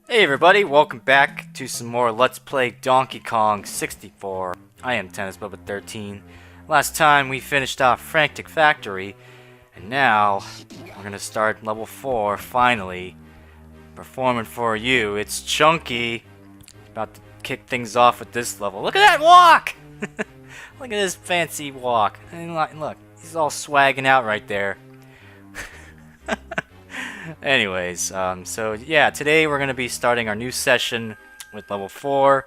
Hey everybody, welcome back to some more Let's Play Donkey Kong 64. I am Tennis Bubba 13. Last time we finished off Frantic Factory, and now we're gonna start level 4, finally. Performing for you, it's Chunky. About to kick things off with this level. Look at that walk! Look at this fancy walk. And look, he's all swagging out right there. Anyways, so yeah, today we're going to be starting our new session with level 4.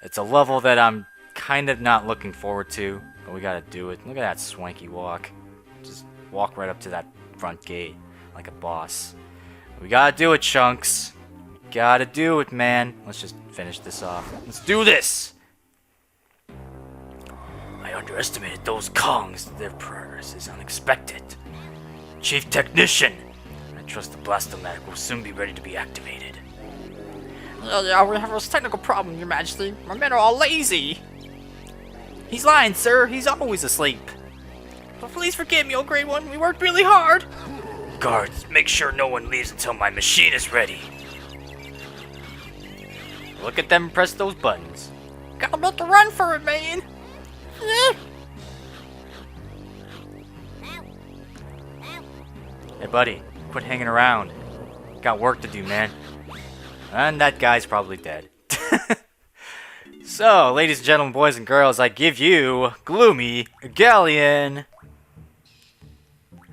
It's a level that I'm kind of not looking forward to, but we gotta do it. Look at that swanky walk. Just walk right up to that front gate like a boss. We gotta do it, Chunks. Gotta do it, man. Let's just finish this off. Let's do this! I underestimated those Kongs. Their progress is unexpected. Chief Technician! I trust the Blastomatic will soon be ready to be activated. Yeah, we have a technical problem, Your Majesty. My men are all lazy. He's lying, sir. He's always asleep. But please forgive me, old Grey One. We worked really hard. Guards, make sure no one leaves until my machine is ready. Look at them and press those buttons. Gotta make a run for it, man. Hey, buddy. Quit hanging around. Got work to do, man. And that guy's probably dead. So, ladies and gentlemen, boys and girls, I give you Gloomy Galleon.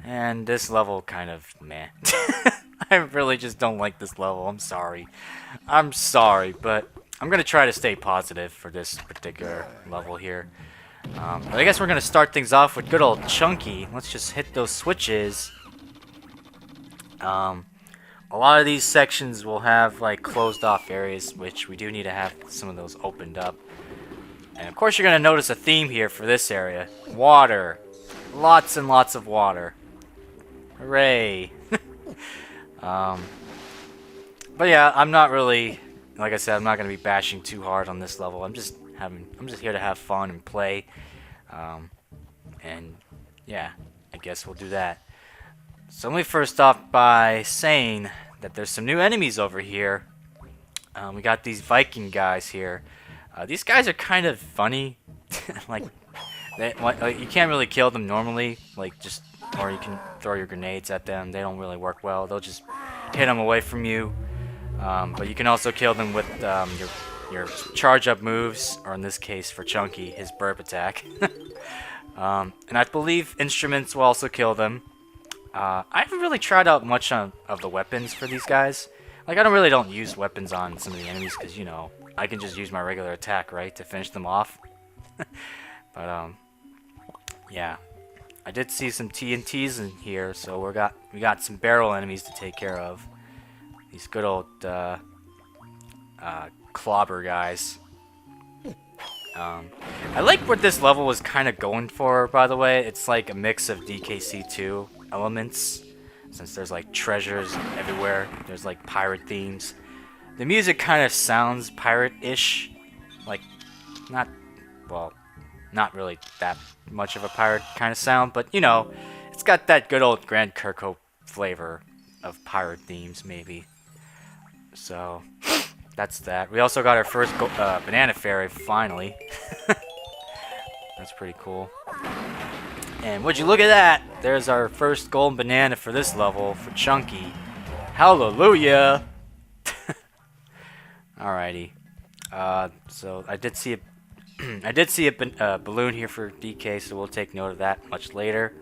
And this level kind of meh. I really just don't like this level. I'm sorry. I'm sorry, but I'm going to try to stay positive for this particular level here. But I guess we're going to start things off with good old Chunky. Let's just hit those switches. A lot of these sections will have like closed off areas, which we do need to have some of those opened up. And of course you're going to notice a theme here for this area. Water. Lots and lots of water. Hooray. But yeah, I'm not really, like I said, I'm not going to be bashing too hard on this level. I'm just here to have fun and play. And yeah, I guess we'll do that. So let me first off by saying that there's some new enemies over here. We got these Viking guys here. These guys are kind of funny. like you can't really kill them normally, or you can throw your grenades at them. They don't really work well. They'll just hit them away from you. But you can also kill them with your charge up moves, or in this case for Chunky, his burp attack. And I believe instruments will also kill them. I haven't really tried out much of the weapons for these guys. Like, I don't use weapons on some of the enemies because, you know, I can just use my regular attack, right, to finish them off. But, yeah. I did see some TNTs in here, so we got some barrel enemies to take care of. These good old, clobber guys. I like what this level was kind of going for, by the way. It's like a mix of DKC2 elements, since there's like treasures everywhere. There's like pirate themes. The music kind of sounds pirate-ish, like not really that much of a pirate kind of sound, but you know, it's got that good old Grand Kirkhope flavor of pirate themes, maybe. So that's that. We also got our first banana fairy finally. That's pretty cool. And would you look at that? There's our first golden banana for this level for Chunky. Hallelujah! Alrighty. So I did see a balloon here for DK, so we'll take note of that much later.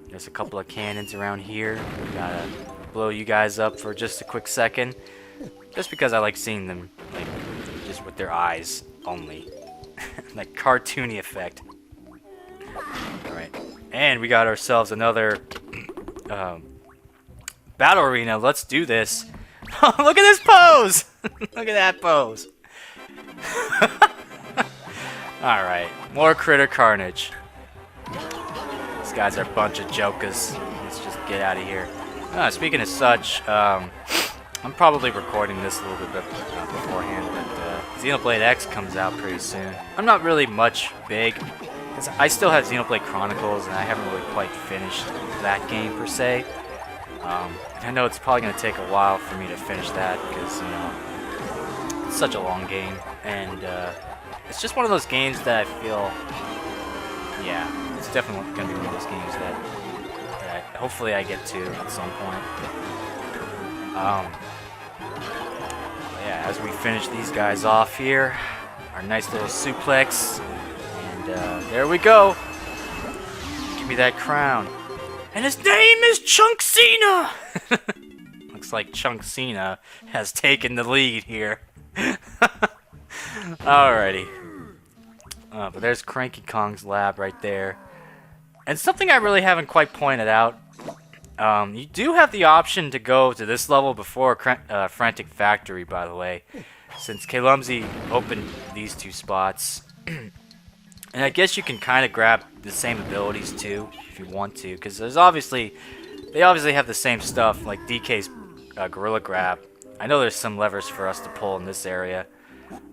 There's a couple of cannons around here. We gotta blow you guys up for just a quick second, just because I like seeing them, like, just with their eyes only. That cartoony effect. Alright. And we got ourselves another battle arena. Let's do this. Look at this pose! Look at that pose. Alright. More critter carnage. These guys are a bunch of jokers. Let's just get out of here. Speaking of such, I'm probably recording this a little bit beforehand, but Xenoblade X comes out pretty soon. I'm not really much big, because I still have Xenoblade Chronicles, and I haven't really quite finished that game per se. And I know it's probably going to take a while for me to finish that because, you know, it's such a long game. And it's just one of those games that I feel, yeah, it's definitely going to be one of those games that hopefully I get to at some point. Yeah, as we finish these guys off here, our nice little suplex, and there we go. Give me that crown. And his name is Chunk CENA! Looks like Chunk CENA has taken the lead here. Alrighty. But there's Cranky Kong's lab right there. And something I really haven't quite pointed out, you do have the option to go to this level before Frantic Factory, by the way, since Klumsy opened these two spots. And I guess you can kind of grab the same abilities too, if you want to, because they obviously have the same stuff, like DK's Gorilla Grab. I know there's some levers for us to pull in this area.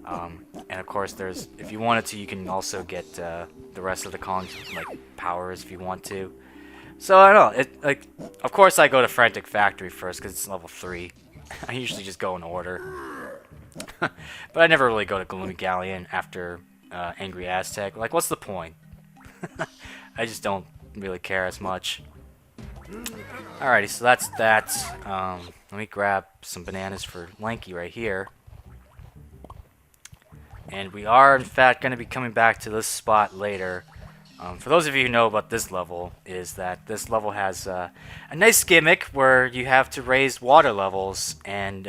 And of course, if you wanted to, you can also get the rest of the Kong's like powers if you want to. So I don't know. Of course, I go to Frantic Factory first because it's level 3. I usually just go in order, but I never really go to Gloomy Galleon after Angry Aztec. Like, what's the point? I just don't really care as much. Alrighty, so that's that. Let me grab some bananas for Lanky right here. And we are, in fact, going to be coming back to this spot later. For those of you who know about this level, is that this level has a nice gimmick where you have to raise water levels and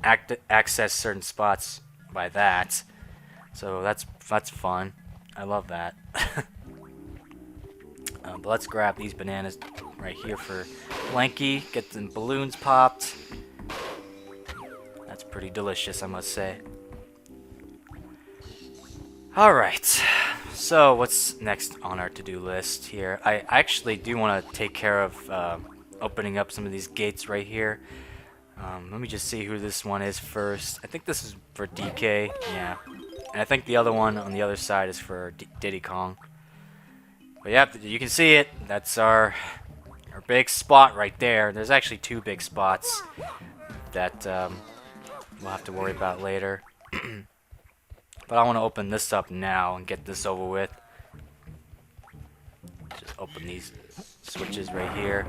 access certain spots by that. So that's fun. I love that. But let's grab these bananas right here for Lanky. Get the balloons popped. That's pretty delicious, I must say. Alright, so what's next on our to-do list here? I actually do want to take care of opening up some of these gates right here. Let me just see who this one is first. I think this is for DK, yeah. And I think the other one on the other side is for Diddy Kong. But yeah, you can see it. That's our big spot right there. There's actually 2 big spots that we'll have to worry about later. But I want to open this up now and get this over with. Just open these switches right here.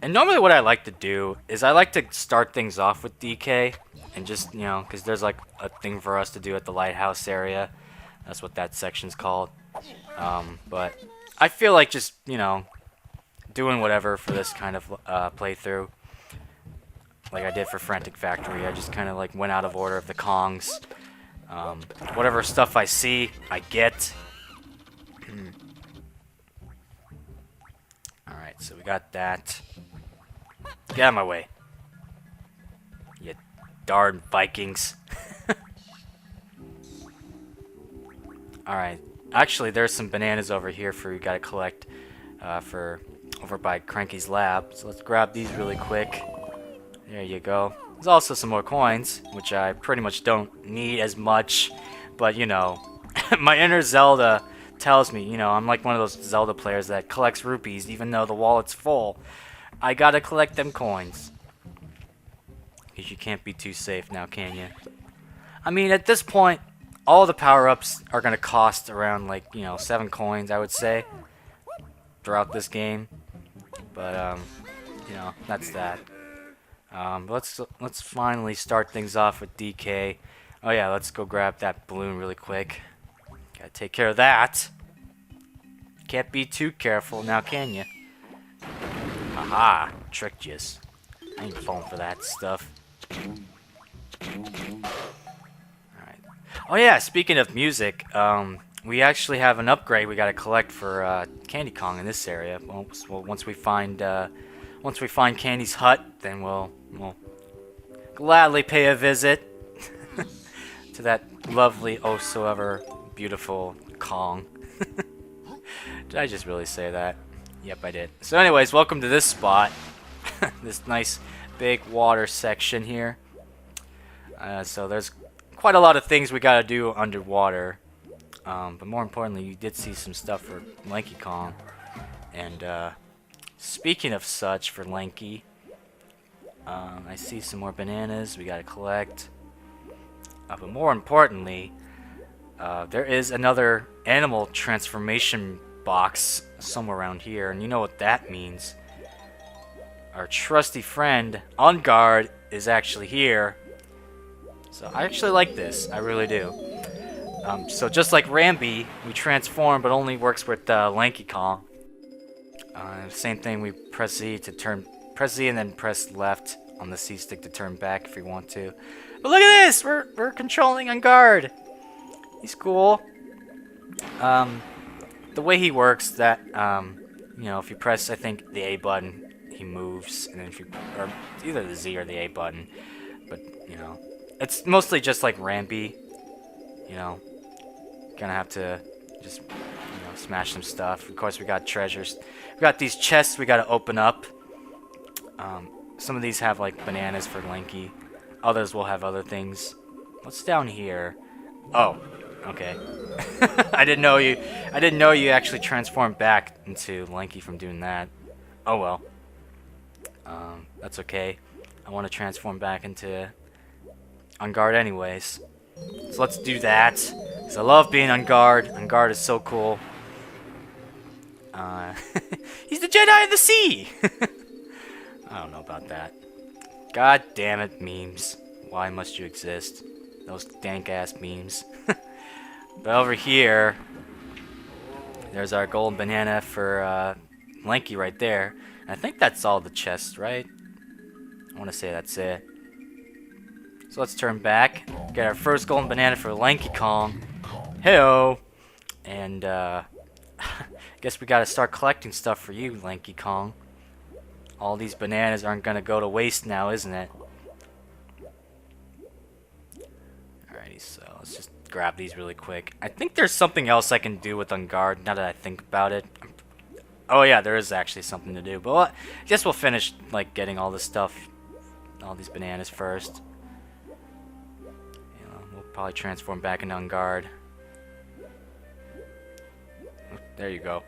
And normally what I like to do is I like to start things off with DK. And just, you know, because there's like a thing for us to do at the lighthouse area. That's what that section's called. But I feel like just, you know, doing whatever for this kind of playthrough. Like I did for Frantic Factory, I just kind of like went out of order of the Kongs. Whatever stuff I see, I get. Alright, so we got that. Get out of my way. You darn Vikings. Alright, actually there's some bananas over here for you gotta collect over by Cranky's lab. So let's grab these really quick. There you go. There's also some more coins, which I pretty much don't need as much, but you know, my inner Zelda tells me, you know, I'm like one of those Zelda players that collects rupees even though the wallet's full. I gotta collect them coins. Because you can't be too safe now, can you? I mean, at this point, all the power-ups are gonna cost around like, you know, 7 coins, I would say, throughout this game. But you know, that's that. Let's finally start things off with DK. Oh yeah, let's go grab that balloon really quick. Gotta take care of that. Can't be too careful now, can you? Aha! Tricked yous. I ain't falling for that stuff. Alright. Oh yeah, speaking of music, we actually have an upgrade we gotta collect for Candy Kong in this area. Well, once we find Candy's hut, then we'll gladly pay a visit to that lovely, oh so ever beautiful Kong. Did I just really say that? Yep, I did. So anyways, welcome to this spot. This nice big water section here. So there's quite a lot of things we gotta do underwater. But more importantly, you did see some stuff for Lanky Kong. And speaking of such for Lanky, I see some more bananas we gotta collect. But more importantly, there is another animal transformation box somewhere around here, and you know what that means. Our trusty friend, On Guard, is actually here. So I actually like this, I really do. So just like Rambi, we transform, but only works with Lanky Kong. Same thing, we press Z to turn, press Z and then press left on the C stick to turn back if we want to. But look at this, we're controlling On Guard. He's cool. The way he works, that you know, if you press, I think, the A button, he moves, and then if you, or either the Z or the A button, but you know, it's mostly just like Rambi. You know, gonna have to just, you know, smash some stuff. Of course, we got treasures. We got these chests we gotta open up. Some of these have like bananas for Lanky. Others will have other things. What's down here? Oh, okay. I didn't know you actually transformed back into Lanky from doing that. Oh well. That's okay. I want to transform back into On Guard anyways. So let's do that. Cause I love being On Guard. On Guard is so cool. He's the Jedi of the Sea! I don't know about that. God damn it, memes. Why must you exist? Those dank ass memes. But over here, there's our golden banana for Lanky right there. I think that's all the chests, right? I want to say that's it. So let's turn back. Get our first golden banana for Lanky Kong. Heyo! And guess we gotta start collecting stuff for you, Lanky Kong. All these bananas aren't gonna go to waste now, isn't it? Alrighty, so let's just grab these really quick. I think there's something else I can do with On Guard, now that I think about it. Oh yeah, there is actually something to do. But I guess we'll finish like getting all this stuff, all these bananas first. You know, we'll probably transform back into On Guard. There you go.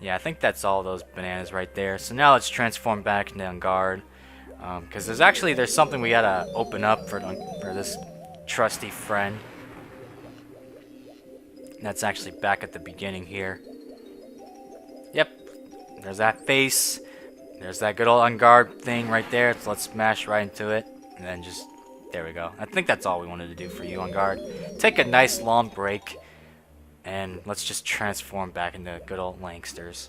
Yeah, I think that's all those bananas right there. So now let's transform back into On Guard. Because there's something we gotta open up for this trusty friend. That's actually back at the beginning here. Yep, there's that face. There's that good old On Guard thing right there. So let's smash right into it. And then just, there we go. I think that's all we wanted to do for you, On Guard. Take a nice long break. And let's just transform back into good old Lanksters.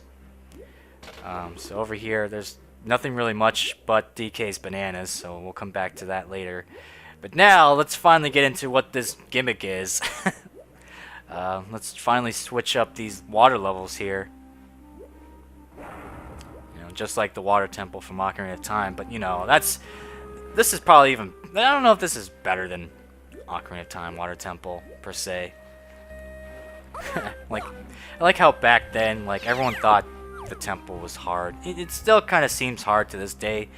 So over here, there's nothing really much but DK's bananas, so we'll come back to that later. But now, let's finally get into what this gimmick is. Let's finally switch up these water levels here. You know, just like the water temple from Ocarina of Time, but you know, this is probably even, I don't know if this is better than Ocarina of Time water temple, per se. Like, I like how back then, like, everyone thought the temple was hard. It still kind of seems hard to this day.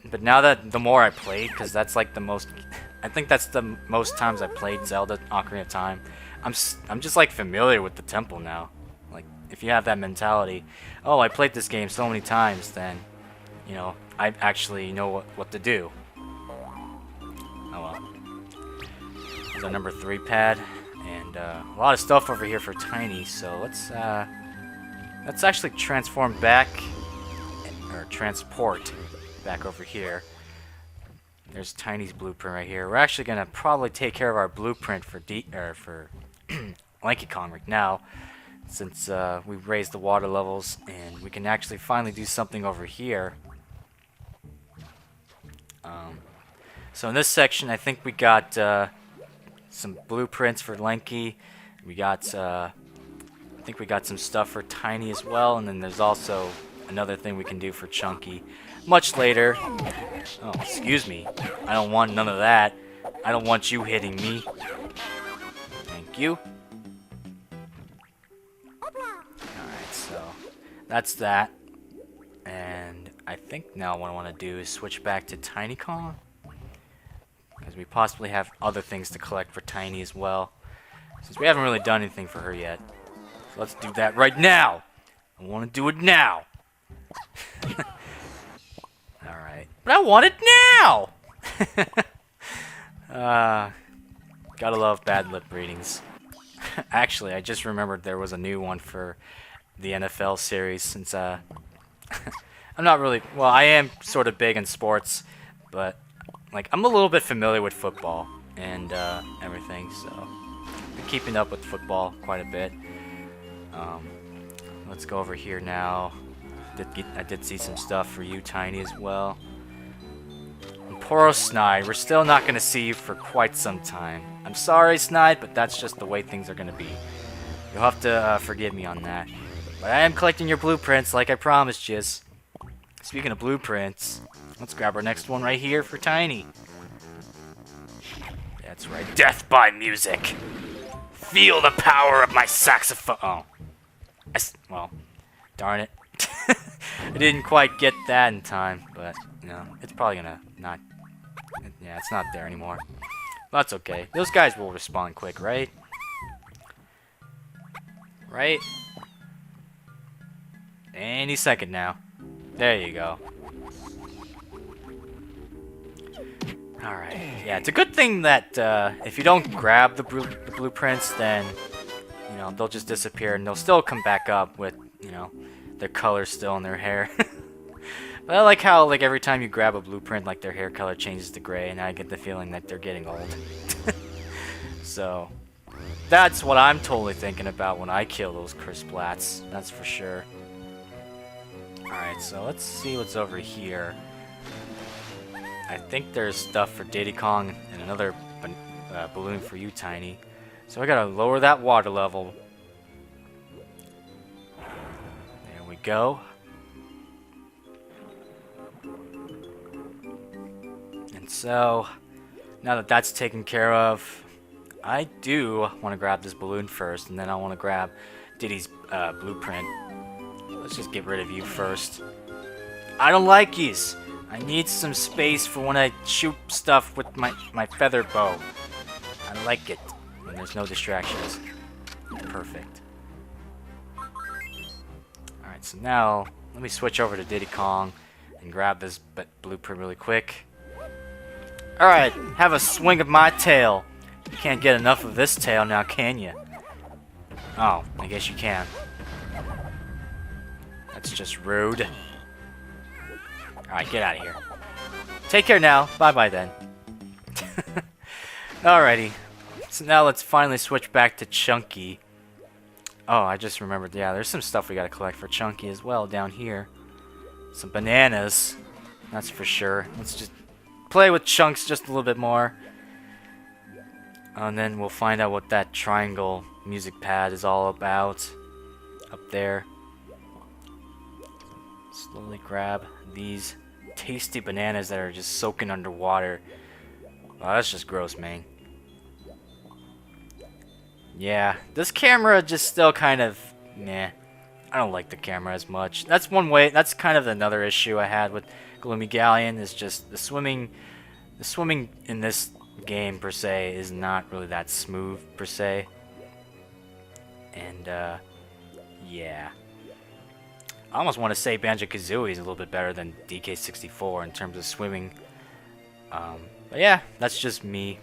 But now that the more I played, because that's like the most, I think that's the most times I played Zelda Ocarina of Time. I'm just like familiar with the temple now. Like, if you have that mentality, oh, I played this game so many times, then, you know, I actually know what to do. Oh well. There's our number 3 pad. And a lot of stuff over here for Tiny, so let's actually transform back, or transport back over here. There's Tiny's blueprint right here. We're actually gonna probably take care of our blueprint for Lanky Kong right now, since we've raised the water levels, and we can actually finally do something over here. So in this section, I think we got some blueprints for Lanky. We got, I think we got some stuff for Tiny as well, and then there's also another thing we can do for Chunky much later. Oh, excuse me. I don't want none of that. I don't want you hitting me. Thank you. Alright, so that's that. And I think now what I want to do is switch back to Tiny Kong, because we possibly have other things to collect for Tiny as well. Since we haven't really done anything for her yet. So let's do that right now. I want to do it now. Alright. But I want it now! Gotta love bad lip readings. Actually, I just remembered there was a new one for the NFL series since, I'm not really, well, I am sort of big in sports, but, like, I'm a little bit familiar with football and, everything, so I've been keeping up with football quite a bit. Let's go over here now. I did see some stuff for you, Tiny, as well. And poor Snide, we're still not going to see you for quite some time. I'm sorry, Snide, but that's just the way things are going to be. You'll have to forgive me on that. But I am collecting your blueprints like I promised you. Speaking of blueprints, let's grab our next one right here for Tiny. That's right, death by music. Feel the power of my saxophone. Oh. Well, darn it. I didn't quite get that in time, but, you know, it's probably gonna not... Yeah, it's not there anymore. That's okay. Those guys will respond quick, right? Right? Any second now. There you go. Alright. Yeah, it's a good thing that if you don't grab the blueprints, then, you know, they'll just disappear and they'll still come back up with, you know, their color still in their hair. But I like how, like, every time you grab a blueprint, like, their hair color changes to gray, and I get the feeling that they're getting old. So, that's what I'm totally thinking about when I kill those Crisplats. That's for sure. Alright, so let's see what's over here. I think there's stuff for Diddy Kong and another balloon for you, Tiny. So I gotta lower that water level. There we go. And so, now that that's taken care of, I do want to grab this balloon first, and then I want to grab Diddy's blueprint. Let's just get rid of you first. I don't like these. I need some space for when I shoot stuff with my feather bow. I like it when there's no distractions. Perfect. Alright, so now let me switch over to Diddy Kong and grab this blueprint really quick. Alright, have a swing of my tail. You can't get enough of this tail now, can you? Oh, I guess you can. That's just rude. Alright, get out of here. Take care now. Bye-bye then. Alrighty. So now let's finally switch back to Chunky. Oh, I just remembered. Yeah, there's some stuff we gotta collect for Chunky as well down here. Some bananas. That's for sure. Let's just play with Chunks just a little bit more. And then we'll find out what that triangle music pad is all about. Up there. Slowly grab these tasty bananas that are just soaking underwater. Wow, that's just gross, man. Yeah, this camera just still kind of, nah. I don't like the camera as much. That's one way. That's kind of another issue I had with Gloomy Galleon is just the swimming. The swimming in this game per se is not really that smooth per se. And yeah. I almost want to say Banjo-Kazooie is a little bit better than DK64 in terms of swimming. But yeah, that's just me